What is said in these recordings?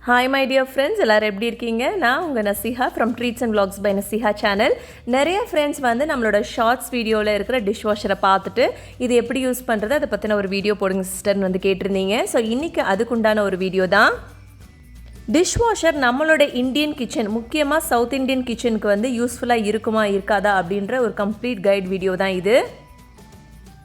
Hi my dear friends, எல்லாரும் எப்படி இருக்கீங்க? நான் உங்க Naziha from Treats and Vlogs by Naziha channel. நிறைய friends வந்து நம்மளோட ஷார்ட்ஸ் வீடியோவில் இருக்கிற டிஷ்வாஷரை பார்த்துட்டு இது எப்படி யூஸ் பண்ணுறது அதை பற்றின ஒரு வீடியோ போடுங்க சிஸ்டர்னு வந்து கேட்டிருந்தீங்க. ஸோ இன்றைக்கி அதுக்குண்டான ஒரு வீடியோ தான். டிஷ்வாஷர் நம்மளோட இந்தியன் கிச்சன், முக்கியமாக சவுத் இந்தியன் கிச்சனுக்கு வந்து யூஸ்ஃபுல்லாக இருக்குமா இருக்காதா அப்படின்ற ஒரு கம்ப்ளீட் கைட் வீடியோ தான் இது.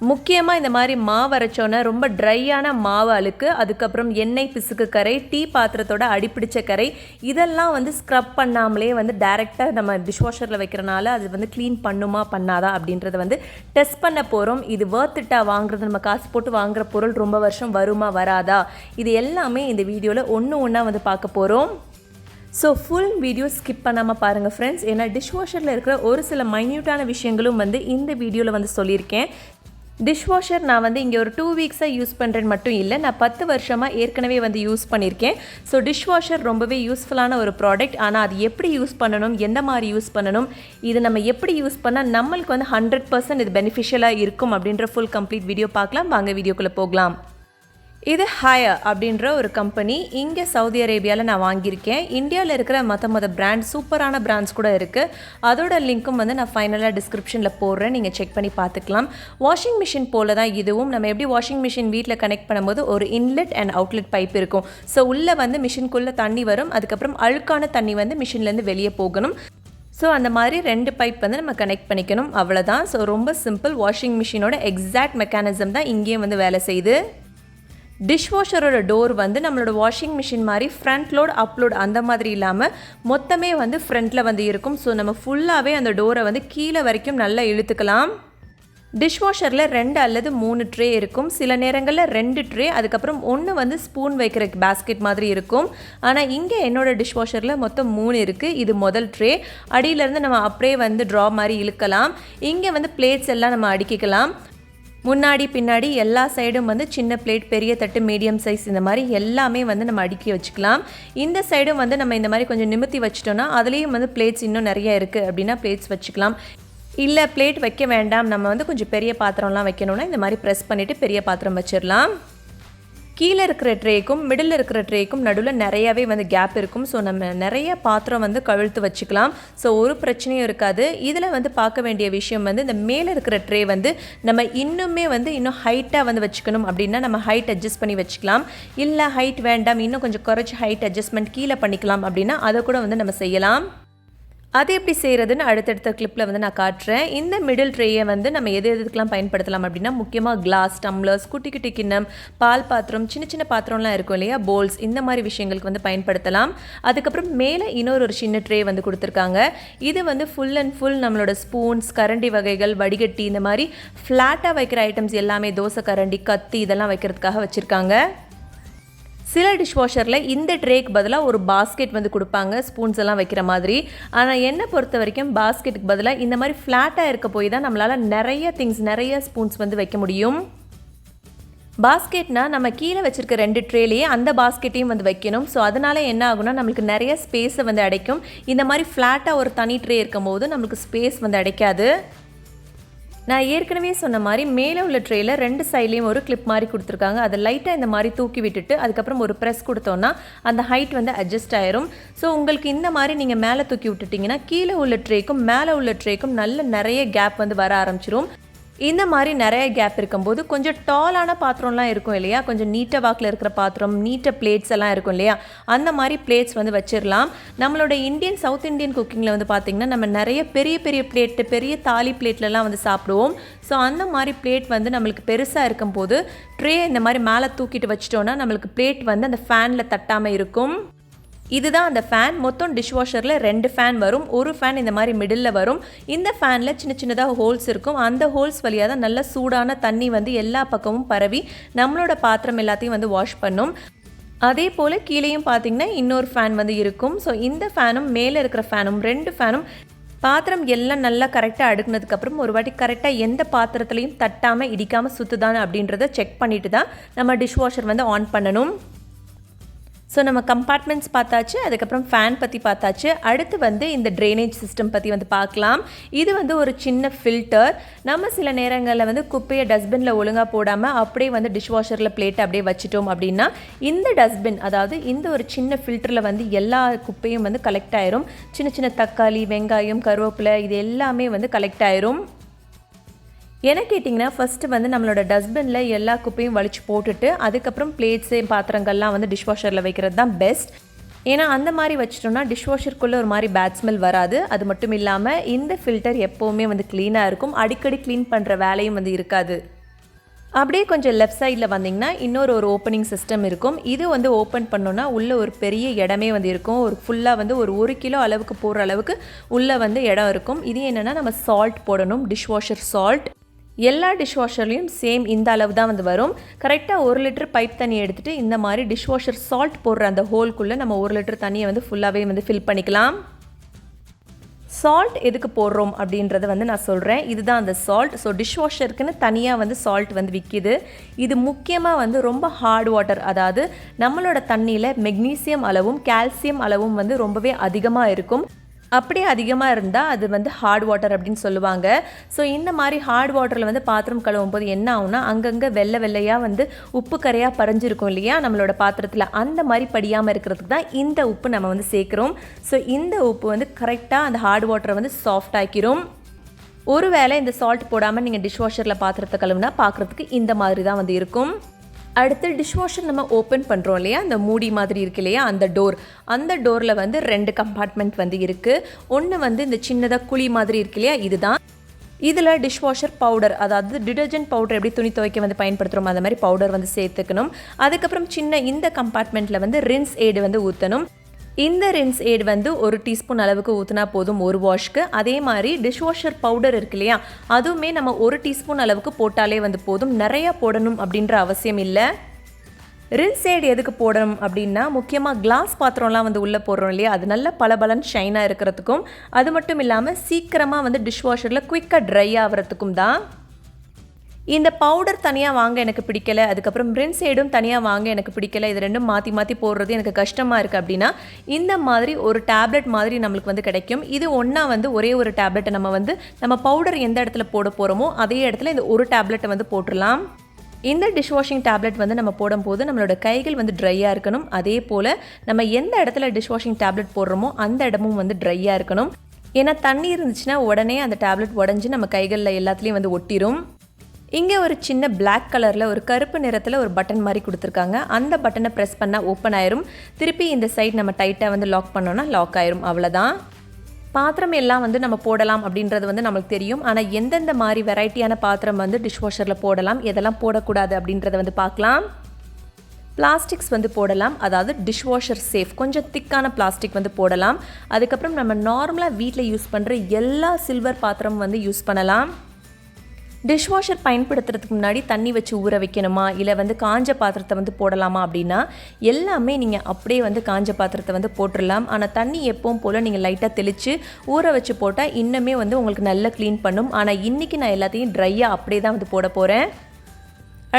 முக்கியமாக இந்த மாதிரி மாவு அரைச்சோன்னே ரொம்ப ட்ரையான மாவு அழுக்கு, அதுக்கப்புறம் எண்ணெய் பிசுக்கு கரை, டீ பாத்திரத்தோட அடிப்பிடிச்ச கரை, இதெல்லாம் வந்து ஸ்க்ரப் பண்ணாமலே வந்து டைரெக்டாக நம்ம டிஷ்வாஷரில் வைக்கிறனால அது வந்து க்ளீன் பண்ணுமா பண்ணாதா அப்படின்றத வந்து டெஸ்ட் பண்ண போகிறோம். இது வர்த்திட்டாக வாங்குறது, நம்ம காசு போட்டு வாங்குகிற பொருள் ரொம்ப வருஷம் வருமா வராதா, இது எல்லாமே இந்த வீடியோவில் ஒன்று ஒன்றா வந்து பார்க்க போகிறோம். ஸோ ஃபுல் வீடியோ ஸ்கிப் பண்ணாமல் பாருங்கள் ஃப்ரெண்ட்ஸ். ஏன்னா டிஷ்வாஷரில் இருக்கிற ஒரு சில மைன்யூட்டான விஷயங்களும் வந்து இந்த வீடியோவில் வந்து சொல்லியிருக்கேன். டிஷ்வாஷர் நான் வந்து இங்கே ஒரு 2 வீக்ஸாக யூஸ் பண்ணுறேன்னு மட்டும் இல்லை, நான் 10 வருஷமாக ஏற்கனவே வந்து யூஸ் பண்ணியிருக்கேன். ஸோ டிஷ்வாஷர் ரொம்பவே யூஸ்ஃபுல்லான ஒரு ப்ராடக்ட். ஆனால் அது எப்படி யூஸ் பண்ணணும், எந்த மாதிரி யூஸ் பண்ணணும், இது நம்ம எப்படி யூஸ் பண்ணால் நம்மளுக்கு வந்து 100% இது பெனிஃபிஷியலாக இருக்கும் அப்படின்ற ஃபுல் கம்ப்ளீட் வீடியோ பார்க்கலாம். வாங்க வீடியோக்குள்ளே போகலாம். இது 𝗀𝗀𝗃 அப்படின்ற ஒரு கம்பெனி. இங்கே சவுதி அரேபியாவில் நான் வாங்கியிருக்கேன். இந்தியாவில் இருக்கிற மற்ற பிராண்ட், சூப்பரான பிராண்ட்ஸ் கூட இருக்குது. அதோட லிங்க்கும் வந்து நான் ஃபைனலாக டிஸ்கிரிப்ஷனில் போடுறேன், நீங்கள் செக் பண்ணி பார்த்துக்கலாம். வாஷிங் மிஷின் போல தான் இதுவும். நம்ம எப்படி வாஷிங் மிஷின் வீட்டில் கனெக்ட் பண்ணும்போது ஒரு இன்லெட் அண்ட் அவுட்லெட் பைப் இருக்கும். ஸோ உள்ளே வந்து மிஷின்குள்ளே தண்ணி வரும், அதுக்கப்புறம் அழுக்கான தண்ணி வந்து மிஷின்லேருந்து வெளியே போகணும். ஸோ அந்த மாதிரி 2 பைப் வந்து நம்ம கனெக்ட் பண்ணிக்கணும், அவ்வளோதான். ஸோ ரொம்ப சிம்பிள். வாஷிங் மிஷினோட எக்ஸாக்ட் மெக்கானிசம் தான் இங்கேயும் வந்து வேலை செய்யுது. டிஷ்வாஷரோட டோர் வந்து நம்மளோட வாஷிங் மிஷின் மாதிரி ஃப்ரண்ட் லோட் அப்லோட் அந்த மாதிரி இல்லாமல் மொத்தமே வந்து ஃப்ரண்ட்டில் வந்து இருக்கும். ஸோ நம்ம ஃபுல்லாகவே அந்த டோரை வந்து கீழே வரைக்கும் நல்லா இழுத்துக்கலாம். டிஷ்வாஷரில் 2 அல்லது 3 ட்ரே இருக்கும். சில நேரங்களில் 2 ட்ரே, அதுக்கப்புறம் 1 வந்து ஸ்பூன் வைக்கிற பேஸ்கெட் மாதிரி இருக்கும். ஆனால் இங்கே என்னோட டிஷ்வாஷரில் மொத்தம் 3 இருக்குது. இது முதல் ட்ரே. அடியிலேருந்து நம்ம அப்படியே வந்து ட்ரா மாதிரி இழுக்கலாம். இங்கே வந்து பிளேட்ஸ் எல்லாம் நம்ம அடுக்கிக்கலாம். முன்னாடி பின்னாடி எல்லா சைடும் வந்து சின்ன பிளேட், பெரிய தட்டு, மீடியம் சைஸ், இந்த மாதிரி எல்லாமே வந்து நம்ம அடுக்கி வச்சுக்கலாம். இந்த சைடும் வந்து நம்ம இந்த மாதிரி கொஞ்சம் நிமித்தி வச்சிட்டோன்னா அதுலேயும் வந்து பிளேட்ஸ் இன்னும் நிறைய இருக்குது அப்படின்னா பிளேட்ஸ் வச்சுக்கலாம். இல்லை பிளேட் வைக்க வேண்டாம், நம்ம வந்து கொஞ்சம் பெரிய பாத்திரம்லாம் வைக்கணும்னா இந்த மாதிரி ப்ரெஸ் பண்ணிவிட்டு பெரிய பாத்திரம் வச்சிடலாம். கீழே இருக்கிற ட்ரேக்கும் மிடில் இருக்கிற ட்ரேக்கும் நடுவில் நிறையாவே வந்து கேப் இருக்கும். ஸோ நம்ம நிறைய பாத்திரம் வந்து கவிழ்த்து வச்சுக்கலாம். ஸோ ஒரு பிரச்சனையும் இருக்காது. இதில் வந்து பார்க்க வேண்டிய விஷயம் வந்து இந்த மேலே இருக்கிற ட்ரே வந்து நம்ம இன்னும் ஹைட்டாக வந்து வச்சுக்கணும் அப்படின்னா நம்ம ஹைட் அட்ஜஸ்ட் பண்ணி வச்சுக்கலாம். இல்லை ஹைட் வேண்டாம், இன்னும் கொஞ்சம் குறைச்சி ஹைட் அட்ஜஸ்ட்மெண்ட் கீழே பண்ணிக்கலாம் அப்படின்னா அதை கூட வந்து நம்ம செய்யலாம். அது எப்படி செய்கிறதுன்னு அடுத்தடுத்த கிளிப்பில் வந்து நான் காட்டுறேன். இந்த மிடில் ட்ரேயை வந்து நம்ம எதுக்கெல்லாம் பயன்படுத்தலாம் அப்படின்னா முக்கியமாக கிளாஸ், டம்ளர்ஸ், குட்டி குட்டி கிண்ணம், பால் பாத்திரம், சின்ன சின்ன பாத்திரம்லாம் இருக்கும் இல்லையா, போல்ஸ், இந்த மாதிரி விஷயங்களுக்கு வந்து பயன்படுத்தலாம். அதுக்கப்புறம் மேலே இன்னொரு சின்ன ட்ரே வந்து கொடுத்துருக்காங்க. இது வந்து ஃபுல் அண்ட் ஃபுல் நம்மளோட ஸ்பூன்ஸ், கரண்டி வகைகள், வடிகட்டி, இந்த மாதிரி ஃப்ளாட்டாக வைக்கிற ஐட்டம்ஸ் எல்லாமே, தோசை கரண்டி, கத்தி, இதெல்லாம் வைக்கிறதுக்காக வச்சுருக்காங்க. சில டிஷ்வாஷரில் இந்த ட்ரேக்கு பதிலாக ஒரு பாஸ்கெட் வந்து கொடுப்பாங்க, ஸ்பூன்ஸ் எல்லாம் வைக்கிற மாதிரி. ஆனால் என்னை பொறுத்த வரைக்கும் பாஸ்கெட்டுக்கு பதிலாக இந்த மாதிரி ஃப்ளாட்டாக இருக்க போய் தான் நம்மளால் நிறைய ஸ்பூன்ஸ் வந்து வைக்க முடியும். பாஸ்கெட்னால் நம்ம கீழே வச்சுருக்க 2 ட்ரேலேயே அந்த பாஸ்கெட்டையும் வந்து வைக்கணும். ஸோ அதனால் என்ன ஆகுனா நம்மளுக்கு நிறைய ஸ்பேஸை வந்து அடைக்கும். இந்த மாதிரி ஃப்ளாட்டாக ஒரு தனி ட்ரே இருக்கும் போது நம்மளுக்கு ஸ்பேஸ் வந்து அடைக்காது. நான் ஏற்கனவே சொன்ன மாதிரி மேலே உள்ள ட்ரேயில் 2 சைட்லேயும் ஒரு கிளிப் மாதிரி கொடுத்துருக்காங்க. அதை லைட்டாக இந்த மாதிரி தூக்கி விட்டுட்டு அதுக்கப்புறம் ஒரு ப்ரெஸ் கொடுத்தோன்னா அந்த ஹைட் வந்து அட்ஜஸ்ட் ஆயிரும். ஸோ உங்களுக்கு இந்த மாதிரி நீங்கள் மேலே தூக்கி விட்டுட்டிங்கன்னா கீழே உள்ள ட்ரேக்கும் மேலே உள்ள ட்ரேக்கும் நிறைய கேப் வந்து வர ஆரம்பிச்சிரும். இந்த மாதிரி நிறைய கேப் இருக்கும்போது கொஞ்சம் டாலான பாத்திரம்லாம் இருக்கும் இல்லையா, கொஞ்சம் நீட்ட வாக்கில் இருக்கிற பாத்திரம், நீட்ட பிளேட்ஸ் எல்லாம் இருக்கும் இல்லையா, அந்த மாதிரி பிளேட்ஸ் வந்து வச்சிடலாம். நம்மளோட சவுத் இந்தியன் குக்கிங்கில் வந்து பார்த்திங்கன்னா நம்ம நிறைய பெரிய பிளேட்டு, பெரிய தாலி பிளேட்லலாம் வந்து சாப்பிடுவோம். ஸோ அந்த மாதிரி பிளேட் வந்து நம்மளுக்கு பெருசாக இருக்கும்போது ட்ரே இந்த மாதிரி மேலே தூக்கிட்டு வச்சிட்டோன்னா நம்மளுக்கு பிளேட் வந்து அந்த ஃபேனில் தட்டாமல் இருக்கும். இதுதான் அந்த ஃபேன். மொத்தம் டிஷ்வாஷரில் 2 ஃபேன் வரும். ஒரு ஃபேன் இந்த மாதிரி மிடில் வரும். இந்த ஃபேனில் சின்னதாக ஹோல்ஸ் இருக்கும். அந்த ஹோல்ஸ் வழியாக தான் நல்ல சூடான தண்ணி வந்து எல்லா பக்கமும் பரவி நம்மளோட பாத்திரம் எல்லாத்தையும் வந்து வாஷ் பண்ணும். அதே போல் கீழேயும் பார்த்திங்கன்னா இன்னொரு ஃபேன் வந்து இருக்கும். ஸோ இந்த ஃபேனும் மேலே இருக்கிற ஃபேனும் 2 ஃபேனும் பாத்திரம் எல்லாம் நல்லா கரெக்டாக அடுக்குனதுக்கப்புறம் ஒரு வாட்டி கரெக்டாக எந்த பாத்திரத்துலையும் தட்டாமல் இடிக்காமல் சுற்றுதானே அப்படின்றத செக் பண்ணிவிட்டு தான் நம்ம டிஷ்வாஷர் வந்து ஆன் பண்ணணும். ஸோ நம்ம கம்பார்ட்மெண்ட்ஸ் பார்த்தாச்சு, அதுக்கப்புறம் ஃபேன் பற்றி பார்த்தாச்சு. அடுத்து வந்து இந்த ட்ரைனேஜ் சிஸ்டம் பற்றி வந்து பார்க்கலாம். இது வந்து ஒரு சின்ன ஃபில்டர். நம்ம சில நேரங்களில் வந்து குப்பையை டஸ்ட்பினில் ஒழுங்காக போடாமல் அப்படியே வந்து டிஷ்வாஷரில் பிளேட்டை அப்படியே வச்சுட்டோம் அப்படின்னா இந்த டஸ்ட்பின், அதாவது இந்த ஒரு சின்ன ஃபில்டரில் வந்து எல்லா குப்பையும் வந்து கலெக்ட் ஆயிரும். சின்ன சின்ன தக்காளி, வெங்காயம், கருவேப்பிலை இது எல்லாமே வந்து கலெக்ட் ஆயிரும். என்ன கேட்டிங்கன்னா, ஃபஸ்ட்டு வந்து நம்மளோட டஸ்ட்பினில் எல்லா குப்பையும் வலிச்சு போட்டுட்டு அதுக்கப்புறம் பிளேட்ஸு, பாத்திரங்கள்லாம் வந்து டிஷ்வாஷரில் வைக்கிறது தான் பெஸ்ட். ஏன்னா அந்த மாதிரி வச்சிட்டோம்னா டிஷ்வாஷருக்குள்ளே ஒரு மாதிரி பேட் ஸ்மெல் வராது. அது மட்டும் இல்லாமல் இந்த ஃபில்டர் எப்போவுமே வந்து க்ளீனாக இருக்கும். அடிக்கடி க்ளீன் பண்ணுற வேலையும் வந்து இருக்காது. அப்படியே கொஞ்சம் லெஃப்ட் சைடில் வந்திங்கன்னா இன்னொரு ஒரு ஓப்பனிங் சிஸ்டம் இருக்கும். இது வந்து ஓப்பன் பண்ணோன்னா உள்ளே ஒரு பெரிய இடமே வந்து இருக்கும். ஒரு ஃபுல்லாக வந்து ஒரு 1 கிலோ அளவுக்கு போடுற அளவுக்கு உள்ளே வந்து இடம் இருக்கும். இது என்னென்னா, நம்ம சால்ட் போடணும், டிஷ்வாஷர் சால்ட். எல்லா டிஷ்வாஷர்லேயும் சேம் இந்த அளவு தான் வந்து வரும். கரெக்டாக 1 லிட்டர் பைப் தண்ணி எடுத்துகிட்டு இந்த மாதிரி டிஷ்வாஷர் சால்ட் போடுற அந்த ஹோல்குள்ளே நம்ம 1 லிட்டர் தண்ணியை வந்து ஃபுல்லாகவே வந்து ஃபில் பண்ணிக்கலாம். சால்ட் எதுக்கு போடுறோம் அப்படின்றத வந்து நான் சொல்கிறேன். இதுதான் அந்த சால்ட். ஸோ டிஷ்வாஷருக்குன்னு தனியாக வந்து சால்ட் வந்து விற்கிது. இது முக்கியமாக வந்து ரொம்ப ஹார்ட் வாட்டர், அதாவது நம்மளோட தண்ணியில் மெக்னீசியம் அளவும் கால்சியம் அளவும் வந்து ரொம்பவே அதிகமாக இருக்கும். அப்படியே அதிகமாக இருந்தால் அது வந்து ஹார்ட் வாட்டர் அப்படின்னு சொல்லுவாங்க. ஸோ இந்த மாதிரி ஹார்ட் வாட்டரில் வந்து பாத்திரம் கழுவும் போது என்ன ஆகும்னா, அங்கங்கே வெள்ளையாக வந்து உப்பு கரையாக பறிஞ்சிருக்கும் இல்லையா நம்மளோட பாத்திரத்தில், அந்த மாதிரி படியாமல் இருக்கிறதுக்கு தான் இந்த உப்பு நம்ம வந்து சேர்க்குறோம். ஸோ இந்த உப்பு வந்து கரெக்டாக அந்த ஹார்ட் வாட்டரை வந்து சாஃப்ட் ஆக்கிரும். ஒருவேளை இந்த சால்ட் போடாமல் நீங்கள் டிஷ்வாஷரில் பாத்திரத்தை கழுவுனா பார்க்குறதுக்கு இந்த மாதிரி தான் வந்து இருக்கும். அடுத்து டிஷ்வாஷர் நம்ம ஓப்பன் பண்ணுறோம் இல்லையா, அந்த மூடி மாதிரி இருக்கு இல்லையா, அந்த டோரில் வந்து 2 கம்பார்ட்மெண்ட் வந்து இருக்குது. ஒன்று வந்து இந்த சின்னதாக குழி மாதிரி இருக்கு இல்லையா, இதுதான். இதில் டிஷ்வாஷர் பவுடர், அதாவது டிடர்ஜென்ட் பவுடர் எப்படி துணி துவைக்க வந்து பயன்படுத்துகிறோம் அந்த மாதிரி பவுடர் வந்து சேர்த்துக்கணும். அதுக்கப்புறம் சின்ன இந்த கம்பார்ட்மெண்ட்டில் வந்து ரின்ஸ் ஏடு வந்து ஊற்றணும். இந்த ரின்ஸ் ஏடு வந்து 1 டீஸ்பூன் அளவுக்கு ஊற்றினா போதும் ஒரு வாஷ்க்கு. அதே மாதிரி டிஷ்வாஷர் பவுடர் இருக்கு இல்லையா, அதுவுமே நம்ம 1 டீஸ்பூன் அளவுக்கு போட்டாலே வந்து போதும். நிறையா போடணும் அப்படின்ற அவசியம் இல்லை. ரின்ஸ் ஏடு எதுக்கு போடணும் அப்படின்னா, முக்கியமாக கிளாஸ் பாத்திரம்லாம் வந்து உள்ளே போடுறோம் இல்லையா, அது நல்ல பளபளன்னு ஷைனாக இருக்கிறதுக்கும், அது மட்டும் இல்லாமல் சீக்கிரமாக வந்து டிஷ்வாஷரில் குயிக்காக ட்ரை ஆகிறதுக்கும் தான். இந்த பவுடர் தனியாக வாங்க எனக்கு பிடிக்கலை, அதுக்கப்புறம் ரின்ஸ் ஏடும் தனியாக வாங்க எனக்கு பிடிக்கலை, இது ரெண்டும் மாற்றி போடுறது எனக்கு கஷ்டமாக இருக்குது அப்படின்னா இந்த மாதிரி ஒரு டேப்லெட் மாதிரி நம்மளுக்கு வந்து கிடைக்கும். இது ஒன்றா வந்து ஒரே ஒரு டேப்லெட்டை நம்ம பவுடர் எந்த இடத்துல போட போகிறோமோ அதே இடத்துல இந்த ஒரு டேப்லெட்டை வந்து போட்டுடலாம். இந்த டிஷ்வாஷிங் டேப்லெட் வந்து நம்ம போடும்போது நம்மளோட கைகள் வந்து ட்ரையாக இருக்கணும். அதே போல் நம்ம எந்த இடத்துல டிஷ்வாஷிங் டேப்லெட் போடுறோமோ அந்த இடமும் வந்து ட்ரையாக இருக்கணும். ஏன்னா தண்ணி இருந்துச்சுன்னா உடனே அந்த டேப்லெட் உடஞ்சி நம்ம கைகளில் எல்லாத்துலேயும் வந்து ஒட்டிடும். இங்கே ஒரு சின்ன பிளாக் கலரில் ஒரு கருப்பு நிறத்தில் ஒரு பட்டன் மாதிரி கொடுத்துருக்காங்க. அந்த பட்டனை ப்ரெஸ் பண்ணால் ஓப்பன் ஆயிரும். திருப்பி இந்த சைட் நம்ம டைட்டாக வந்து லாக் பண்ணோன்னா லாக் ஆயிரும். அவ்வளோதான். பாத்திரம் எல்லாம் வந்து நம்ம போடலாம் அப்படின்றது வந்து நம்மளுக்கு தெரியும். ஆனால் எந்தெந்த மாதிரி வெரைட்டியான பாத்திரம் வந்து டிஷ்வாஷரில் போடலாம், எதெல்லாம் போடக்கூடாது அப்படின்றத வந்து பார்க்கலாம். பிளாஸ்டிக்ஸ் வந்து போடலாம், அதாவது டிஷ்வாஷர் சேஃப் கொஞ்சம் திக்கான பிளாஸ்டிக் வந்து போடலாம். அதுக்கப்புறம் நம்ம நார்மலாக வீட்டில் யூஸ் பண்ணுற எல்லா சில்வர் பாத்திரமும் வந்து யூஸ் பண்ணலாம். டிஷ்வாஷர் பயன்படுத்துறதுக்கு முன்னாடி தண்ணி வச்சு ஊற வைக்கணுமா, இல்லை வந்து காஞ்ச பாத்திரத்தை வந்து போடலாமா அப்படின்னா எல்லாமே நீங்கள் அப்படியே வந்து காஞ்ச பாத்திரத்தை வந்து போட்டுடலாம். ஆனால் தண்ணி எப்பவும் போல் நீங்கள் லைட்டாக தெளித்து ஊற வச்சு போட்டால் இன்னுமே வந்து உங்களுக்கு நல்லா க்ளீன் பண்ணும். ஆனால் இன்றைக்கி நான் எல்லாத்தையும் ட்ரையாக அப்படியே தான் வந்து போட போகிறேன்.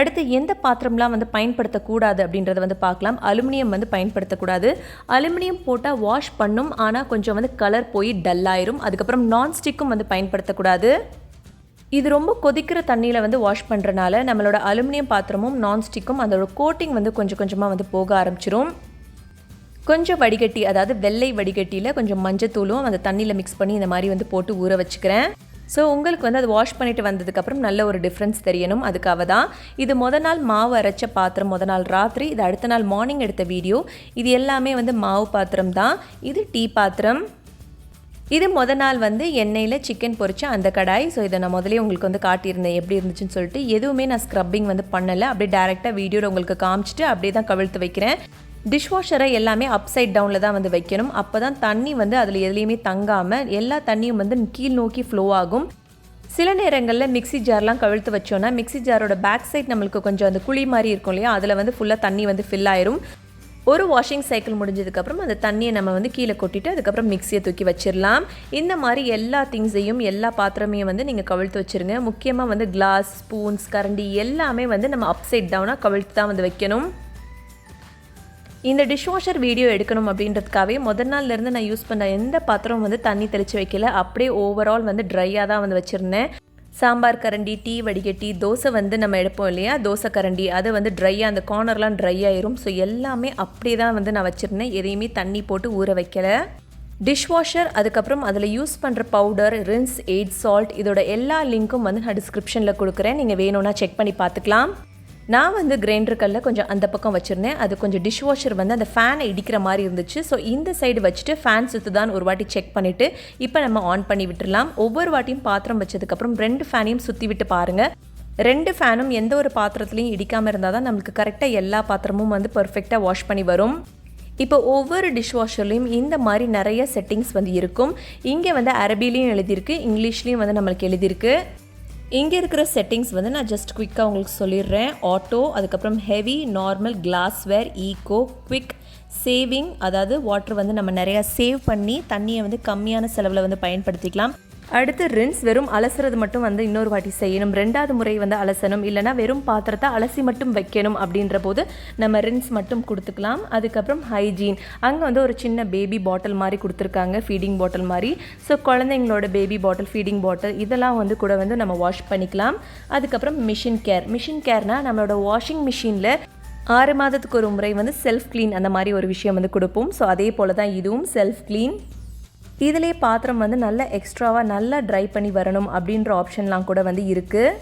அடுத்து எந்த பாத்திரம்லாம் வந்து பயன்படுத்தக்கூடாது அப்படின்றத வந்து பார்க்கலாம். அலுமினியம் வந்து பயன்படுத்தக்கூடாது. அலுமினியம் போட்டால் வாஷ் பண்ணும், ஆனால் கொஞ்சம் வந்து கலர் போய் டல்லாயிரும். அதுக்கப்புறம் நான்ஸ்டிக்கும் வந்து பயன்படுத்தக்கூடாது. இது ரொம்ப கொதிக்கிற தண்ணியில் வந்து வாஷ் பண்ணுறனால நம்மளோட அலுமினியம் பாத்திரமும் நான்ஸ்டிக்கும் அதோட கோட்டிங் வந்து கொஞ்சம் கொஞ்சமாக வந்து போக ஆரம்பிச்சிரும். கொஞ்சம் வடிகட்டி, அதாவது வெள்ளை வடிகட்டியில் கொஞ்சம் மஞ்சத்தூளும் அந்த தண்ணியில் மிக்ஸ் பண்ணி இந்த மாதிரி வந்து போட்டு ஊற வச்சுக்கிறேன். ஸோ உங்களுக்கு வந்து அது வாஷ் பண்ணிவிட்டு வந்ததுக்கப்புறம் நல்ல ஒரு டிஃப்ரென்ஸ் தெரியணும். அதுக்காக தான் இது நாள் மாவு அரைச்ச பாத்திரம், நாள் ராத்திரி, இது அடுத்த நாள் மார்னிங் எடுத்த வீடியோ. இது எல்லாமே வந்து மாவு பாத்திரம் தான். இது டீ பாத்திரம். இது நாள் வந்து எண்ணெயில் சிக்கன் பொரிச்ச அந்த கடாய். ஸோ இதை நான் முதலே உங்களுக்கு வந்து காட்டியிருந்தேன் எப்படி இருந்துச்சுன்னு சொல்லிட்டு. எதுவுமே நான் ஸ்க்ரப்பிங் வந்து பண்ணலை, அப்படியே டேரெக்டாக வீடியோவில் உங்களுக்கு காமிச்சிட்டு அப்படியே தான் கவிழ்த்து வைக்கிறேன். டிஷ்வாஷரை எல்லாமே அப்சைட் டவுனில் தான் வந்து வைக்கணும். அப்போ தான் தண்ணி வந்து அதில் எதுலேயுமே தங்காமல் எல்லா தண்ணியும் வந்து கீழ் நோக்கி ஃப்ளோ ஆகும். சில நேரங்களில் மிக்ஸி ஜார்லாம் கவிழ்த்து வச்சோன்னா மிக்ஸி ஜாரோட பேக் சைட் நம்மளுக்கு கொஞ்சம் அந்த குழி மாதிரி இருக்கும் இல்லையா, அதில் வந்து ஃபுல்லாக தண்ணி வந்து ஃபில் ஆயிரும். ஒரு வாஷிங் சைக்கிள் முடிஞ்சதுக்கப்புறம் அந்த தண்ணியை நம்ம வந்து கீழே கொட்டிட்டு அதுக்கப்புறம் மிக்ஸியை தூக்கி வச்சிடலாம். இந்த மாதிரி எல்லா திங்ஸையும் எல்லா பாத்திரமையும் வந்து நீங்கள் கவிழ்த்து வச்சுருங்க. முக்கியமாக வந்து கிளாஸ், ஸ்பூன்ஸ், கரண்டி எல்லாமே வந்து நம்ம அப்சைட் டவுனாக கவிழ்த்து தான் வந்து வைக்கணும். இந்த டிஷ்வாஷர் வீடியோ எடுக்கணும் அப்படின்றதுக்காகவே முதல் நாள்லேருந்து நான் யூஸ் பண்ண எந்த பாத்திரம் வந்து தண்ணி தெளித்து வைக்கல, அப்படியே ஓவரால் வந்து ட்ரையாக தான் வந்து வச்சுருந்தேன். சாம்பார் கரண்டி, டீ வடிகட்டி, தோசை வந்து நம்ம எடுப்போம் இல்லையா, தோசை கரண்டி, அது வந்து ட்ரையாக அந்த கார்னர்லாம் ட்ரை ஆயிரும். ஸோ எல்லாமே அப்படியே தான் வந்து நான் வச்சுருந்தேன், எதையுமே தண்ணி போட்டு ஊற வைக்கலை. டிஷ்வாஷர், அதுக்கப்புறம் அதில் யூஸ் பண்ணுற பவுடர், ரின்ஸ், எய்ட், சால்ட், இதோட எல்லா லிங்க்கும் வந்து நான் டிஸ்கிரிப்ஷனில் கொடுக்குறேன், நீங்கள் வேணும்னா செக் பண்ணி பார்த்துக்கலாம். நான் வந்து கிரைண்டர் கல்ல கொஞ்சம் அந்த பக்கம் வச்சுருந்தேன். அது கொஞ்சம் டிஷ்வாஷர் வந்து அந்த ஃபேனை இடிக்கிற மாதிரி இருந்துச்சு. ஸோ இந்த சைடு வச்சுட்டு ஃபேன் சுற்றுதான் ஒரு வாட்டி செக் பண்ணிவிட்டு இப்போ நம்ம ஆன் பண்ணி விட்டுடலாம். ஒவ்வொரு வாட்டியும் பாத்திரம் வச்சதுக்கப்புறம் 2 ஃபேனையும் சுற்றி விட்டு பாருங்கள். 2 ஃபேனும் எந்த ஒரு பாத்திரத்துலையும் இடிக்காமல் இருந்தால் தான் நம்மளுக்கு கரெக்டாக எல்லா பாத்திரமும் வந்து பர்ஃபெக்டாக வாஷ் பண்ணி வரும். இப்போ ஒவ்வொரு டிஷ்வாஷர்லேயும் இந்த மாதிரி நிறைய செட்டிங்ஸ் வந்து இருக்கும். இங்கே வந்து அரபிலையும் எழுதியிருக்கு, இங்கிலீஷ்லேயும் வந்து நம்மளுக்கு எழுதியிருக்கு. இங்கே இருக்கிற செட்டிங்ஸ் வந்து நான் ஜஸ்ட் குயிக்காக உங்களுக்கு சொல்லிடுறேன். ஆட்டோ, அதுக்கப்புறம் heavy, normal, glassware, eco, quick, saving, அதாவது வாட்டர் வந்து நம்ம நிறையா சேவ் பண்ணி தண்ணியை வந்து கம்மியான செலவில் வந்து பயன்படுத்திக்கலாம். அடுத்து ரின்ஸ், வெறும் அலசுறது மட்டும் வந்து இன்னொரு வாட்டி செய்யணும், 2வது முறை வந்து அலசணும், இல்லைனா வெறும் பாத்திரத்தை அலசி மட்டும் வைக்கணும் அப்படின்ற போது நம்ம ரின்ஸ் மட்டும் கொடுத்துக்கலாம். அதுக்கப்புறம் ஹைஜீன், அங்கே வந்து ஒரு சின்ன பேபி பாட்டில் மாதிரி கொடுத்துருக்காங்க, ஃபீடிங் பாட்டில் மாதிரி. ஸோ குழந்தைங்களோட பேபி பாட்டில், ஃபீடிங் பாட்டில் இதெல்லாம் வந்து கூட வந்து நம்ம வாஷ் பண்ணிக்கலாம். அதுக்கப்புறம் மிஷின் கேர். மிஷின் கேர்னால் நம்மளோட வாஷிங் மிஷினில் 6 மாதத்துக்கு ஒரு முறை வந்து செல்ஃப் க்ளீன் அந்த மாதிரி ஒரு விஷயம் வந்து கொடுப்போம். ஸோ அதே போல் தான் இதுவும் செல்ஃப் க்ளீன். இதிலே பாத்திரம் வந்து நல்லா எக்ஸ்ட்ராவாக நல்லா ட்ரை பண்ணி வரணும் அப்படின்ற ஆப்ஷன்லாம் கூட வந்து இருக்குது.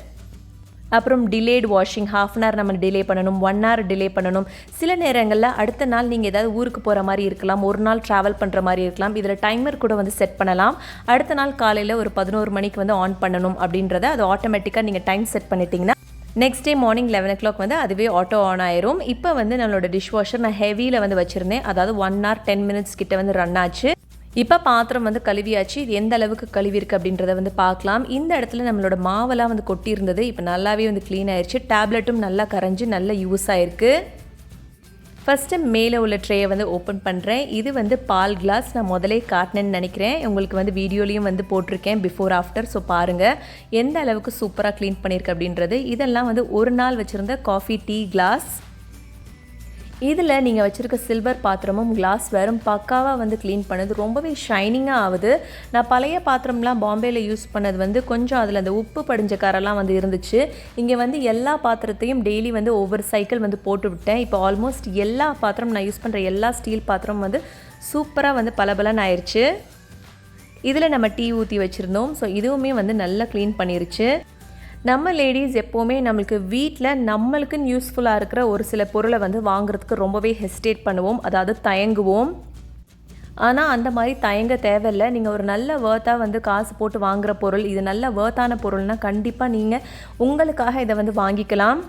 அப்புறம் டிலேட் வாஷிங், 1/2 hour நம்ம டிலே பண்ணணும், 1 hour டிலே பண்ணணும். சில நேரங்களில் அடுத்த நாள் நீங்கள் ஏதாவது ஊருக்கு போகிற மாதிரி இருக்கலாம், ஒரு நாள் ட்ராவல் பண்ணுற மாதிரி இருக்கலாம். இதில் டைமர் கூட வந்து செட் பண்ணலாம். அடுத்த நாள் காலையில் ஒரு 11 மணிக்கு வந்து ஆன் பண்ணணும் அப்படின்றத அது ஆட்டோமேட்டிக்காக நீங்கள் டைம் செட் பண்ணிட்டீங்கன்னா நெக்ஸ்ட் டே மார்னிங் 11 o'clock வந்து அதுவே ஆட்டோ ஆன் ஆயிரும். இப்போ வந்து நம்மளோட டிஷ்வாஷர் நான் ஹெவியில் வந்து வச்சுருந்தேன், அதாவது 1 hour 10 minutes கிட்ட வந்து ரன் ஆச்சு. இப்போ பாத்திரம் வந்து கழுவியாச்சு. இது எந்த அளவுக்கு கழுவி இருக்குது அப்படின்றத வந்து பார்க்கலாம். இந்த இடத்துல நம்மளோட மாவெல்லாம் வந்து கொட்டி இருந்தது, இப்போ நல்லாவே வந்து க்ளீன் ஆயிடுச்சு. டேப்லெட்டும் நல்லா கரைஞ்சி நல்லா யூஸ் ஆயிருக்கு. ஃபஸ்ட்டு மேலே உள்ள ட்ரேயை வந்து ஓப்பன் பண்ணுறேன். இது வந்து பால் கிளாஸ், நான் முதலே காட்டினேன்னு நினைக்கிறேன். உங்களுக்கு வந்து வீடியோலையும் வந்து போட்டிருக்கேன் பிஃபோர் ஆஃப்டர். ஸோ பாருங்கள் எந்த அளவுக்கு சூப்பராக க்ளீன் பண்ணியிருக்கு அப்படின்றது. இதெல்லாம் வந்து ஒரு நாள் வச்சுருந்த காஃபி டீ கிளாஸ். இதில் நீங்கள் வச்சுருக்க சில்வர் பாத்திரமும் கிளாஸ்வேரும் பக்காவாக வந்து க்ளீன் பண்ணது, ரொம்பவே ஷைனிங்காக ஆகுது. நான் பழைய பாத்திரம்லாம் பாம்பேயில் யூஸ் பண்ணது வந்து கொஞ்சம் அதில் அந்த உப்பு படிஞ்ச காரெல்லாம் வந்து இருந்துச்சு. இங்கே வந்து எல்லா பாத்திரத்தையும் டெய்லி வந்து ஒவ்வொரு சைக்கிள் வந்து போட்டு விட்டேன். இப்போ ஆல்மோஸ்ட் எல்லா பாத்திரம், நான் யூஸ் பண்ணுற எல்லா ஸ்டீல் பாத்திரம் வந்து சூப்பராக வந்து பளபளன்னு ஆயிடுச்சு. இதில் நம்ம டீ ஊற்றி வச்சுருந்தோம். ஸோ இதுவுமே வந்து நல்லா க்ளீன் பண்ணிருச்சு. நம்ம லேடிஸ் எப்போவுமே நம்மளுக்கு வீட்டில் நம்மளுக்குன்னு யூஸ்ஃபுல்லாக இருக்கிற ஒரு சில பொருளை வந்து வாங்குறதுக்கு ரொம்பவே ஹெசிடேட் பண்ணுவோம், அதாவது தயங்குவோம். ஆனால் அந்த மாதிரி தயங்க தேவையில்லை. நீங்கள் ஒரு நல்ல வேர்த்தாக வந்து காசு போட்டு வாங்குகிற பொருள், இது நல்ல வேர்த்தான பொருள்னால் கண்டிப்பாக நீங்கள் உங்களுக்காக இதை வந்து வாங்கிக்கலாம்.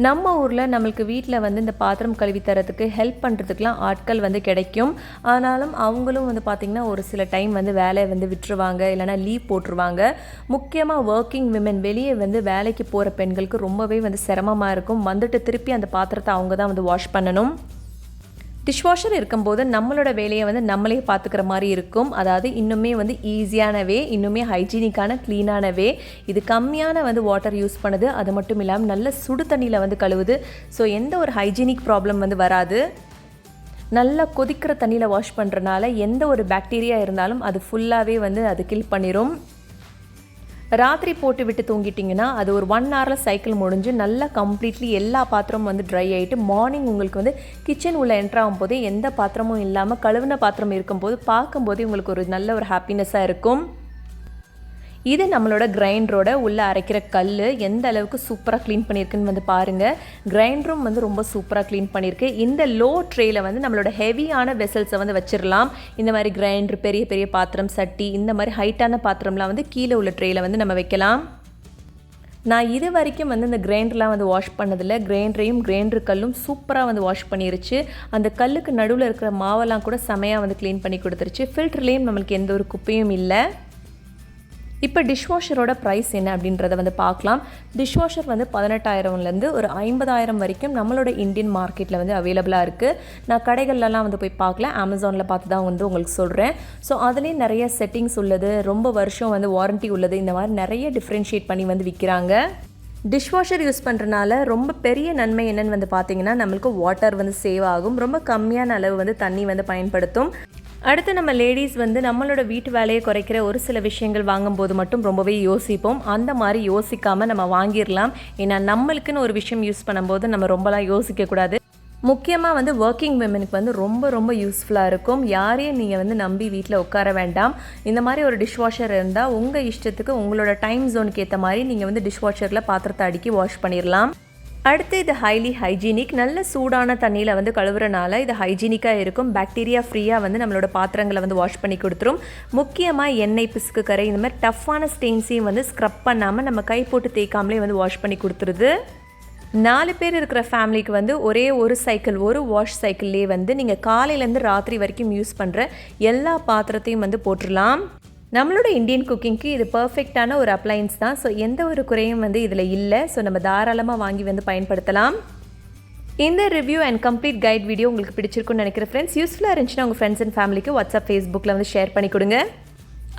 நம்ம ஊரில் நம்மளுக்கு வீட்டில் வந்து இந்த பாத்திரம் கழுவி தரத்துக்கு ஹெல்ப் பண்ணுறதுக்குலாம் ஆட்கள் வந்து கிடைக்கும். ஆனாலும் அவங்களும் வந்து பார்த்திங்கன்னா ஒரு சில டைம் வந்து வேலையை வந்து விட்டுருவாங்க, இல்லைனா லீவ் போட்டுருவாங்க. முக்கியமாக ஒர்க்கிங் விமன், வெளியே வந்து வேலைக்கு போகிற பெண்களுக்கு ரொம்பவே வந்து சிரமமாக இருக்கும். வந்துட்டு திருப்பி அந்த பாத்திரத்தை அவங்க தான் வந்து வாஷ் பண்ணணும். டிஷ்வாஷர் இருக்கும்போது நம்மளோட வேலையை வந்து நம்மளே பார்த்துக்கிற மாதிரி இருக்கும். அதாவது இன்னுமே வந்து ஈஸியான வே, இன்னுமே ஹைஜீனிக்கான க்ளீனான வே. இது கம்மியான வந்து வாட்டர் யூஸ் பண்ணுது, அது மட்டும் இல்லாமல் நல்ல சுடு தண்ணியில் வந்து கழுவுது. ஸோ எந்த ஒரு ஹைஜீனிக் ப்ராப்ளம் வந்து வராது. நல்லா கொதிக்கிற தண்ணியில் வாஷ் பண்ணுறனால எந்த ஒரு பாக்டீரியா இருந்தாலும் அது ஃபுல்லாகவே வந்து அது கில் பண்ணிடும். ராத்திரி போட்டு விட்டு தூங்கிட்டிங்கன்னா அது ஒரு 1 hourல சைக்கிள் முடிஞ்சு நல்லா கம்ப்ளீட்லி எல்லா பாத்திரமும் வந்து ட்ரை ஆகிட்டு மார்னிங் உங்களுக்கு வந்து கிச்சன் உள்ள என்ட்ரு ஆகும்போதே எந்த பாத்திரமும் இல்லாமல் கழுவின பாத்திரம் இருக்கும்போது பார்க்கும்போதே உங்களுக்கு ஒரு நல்ல ஒரு ஹாப்பினஸ்ஸாக இருக்கும். இது நம்மளோட கிரைண்டரோட உள்ளே அரைக்கிற கல் எந்த அளவுக்கு சூப்பராக க்ளீன் பண்ணியிருக்குன்னு வந்து பாருங்கள். கிரைண்டரும் வந்து ரொம்ப சூப்பராக க்ளீன் பண்ணியிருக்கு. இந்த லோ ட்ரேயில் வந்து நம்மளோட ஹெவியான வெசல்ஸை வந்து வச்சிடலாம். இந்த மாதிரி கிரைண்டர், பெரிய பெரிய பாத்திரம், சட்டி, இந்த மாதிரி ஹைட்டான பாத்திரம்லாம் வந்து கீழே உள்ள ட்ரேயில் வந்து நம்ம வைக்கலாம். நான் இது வரைக்கும் வந்து இந்த கிரைண்டர்லாம் வந்து வாஷ் பண்ணதில்லை. கிரைண்டரையும் கிரைண்டர் கல்லும் சூப்பராக வந்து வாஷ் பண்ணிருச்சு. அந்த கல்லுக்கு நடுவில் இருக்கிற மாவெல்லாம் கூட செமையாக வந்து க்ளீன் பண்ணி கொடுத்துருச்சு. ஃபில்டர்லேயும் நம்மளுக்கு எந்த ஒரு குப்பையும் இல்லை. இப்போ டிஷ்வாஷரோட ப்ரைஸ் என்ன அப்படின்றத வந்து பார்க்கலாம். டிஷ்வாஷர் வந்து 18,000லேருந்து ஒரு 50,000 வரைக்கும் நம்மளோட இந்தியன் மார்க்கெட்டில் வந்து அவைலபிளாக இருக்குது. நான் கடைகள்லாம் வந்து போய் பார்க்கல, அமேசானில் பார்த்து தான் வந்து உங்களுக்கு சொல்கிறேன். ஸோ அதுலேயே நிறைய செட்டிங்ஸ் உள்ளது, ரொம்ப வருஷம் வந்து வாரண்ட்டி உள்ளது, இந்த மாதிரி நிறைய டிஃப்ரென்ஷியேட் பண்ணி வந்து விற்கிறாங்க. டிஷ்வாஷர் யூஸ் பண்ணுறனால ரொம்ப பெரிய நன்மை என்னென்னு வந்து பார்த்திங்கன்னா நம்மளுக்கு வாட்டர் வந்து சேவ் ஆகும். ரொம்ப கம்மியான அளவு வந்து தண்ணி வந்து பயன்படுத்தும். அடுத்து நம்ம லேடிஸ் வந்து நம்மளோட வீட்டு வேலையை குறைக்கிற ஒரு சில விஷயங்கள் வாங்கும்போது மட்டும் ரொம்பவே யோசிப்போம். அந்த மாதிரி யோசிக்காமல் நம்ம வாங்கிடலாம். ஏன்னா நம்மளுக்குன்னு ஒரு விஷயம் யூஸ் பண்ணும்போது நம்ம ரொம்பலாம் யோசிக்கக்கூடாது. முக்கியமாக வந்து ஒர்க்கிங் விமனுக்கு வந்து ரொம்ப யூஸ்ஃபுல்லாக இருக்கும். யாரையும் நீங்கள் வந்து நம்பி வீட்டில் உட்கார வேண்டாம். இந்த மாதிரி ஒரு டிஷ்வாஷர் இருந்தால் உங்கள் இஷ்டத்துக்கு உங்களோட டைம் ஜோனுக்கு ஏற்ற மாதிரி நீங்கள் வந்து டிஷ்வாஷரில் பாத்திரத்தை அடுக்கி வாஷ் பண்ணிடலாம். அடுத்து இது ஹைலி ஹைஜீனிக். நல்ல சூடான தண்ணியில் வந்து கழுவுறனால இது ஹைஜீனிக்காக இருக்கும். பாக்டீரியா ஃப்ரீயாக வந்து நம்மளோட பாத்திரங்களை வந்து வாஷ் பண்ணி கொடுத்துரும். முக்கியமாக எண்ணெய் பிசுக்கு கரை இந்த மாதிரி டஃப்பான ஸ்டெயின்ஸையும் வந்து ஸ்க்ரப் பண்ணாமல் நம்ம கை போட்டு தேய்க்காமலே வந்து வாஷ் பண்ணி கொடுத்துருது. 4 பேர் இருக்கிற ஃபேமிலிக்கு வந்து ஒரே ஒரு சைக்கிள், ஒரு வாஷ் சைக்கிள்லேயே வந்து நீங்கள் காலையிலேருந்து ராத்திரி வரைக்கும் யூஸ் பண்ணுற எல்லா பாத்திரத்தையும் வந்து போட்டுடலாம். நம்மளோட இந்தியன் குக்கிங்க்கு இது பர்ஃபெக்டான ஒரு அப்ளையன்ஸ் தான். ஸோ எந்த ஒரு குறையும் வந்து இதில் இல்லை. ஸோ நம்ம தாராளமாக வாங்கி வந்து பயன்படுத்தலாம். இந்த review and complete guide video உங்களுக்கு பிடிச்சிருக்குன்னு நினைக்கிற ஃப்ரெண்ட்ஸ். யூஸ்ஃபுல்லாக இருந்துச்சுன்னா உங்கள் ஃப்ரெண்ட்ஸ் அண்ட் ஃபேமிலிக்கு வாட்ஸ்அப், ஃபேஸ்புக்கில் வந்து ஷேர் பண்ணி கொடுங்க.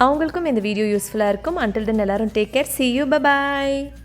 அவங்களுக்கும் இந்த வீடியோ யூஸ்ஃபுல்லாக இருக்கும். அன்டில் தென் எல்லாரும் take care. See you. Bye bye.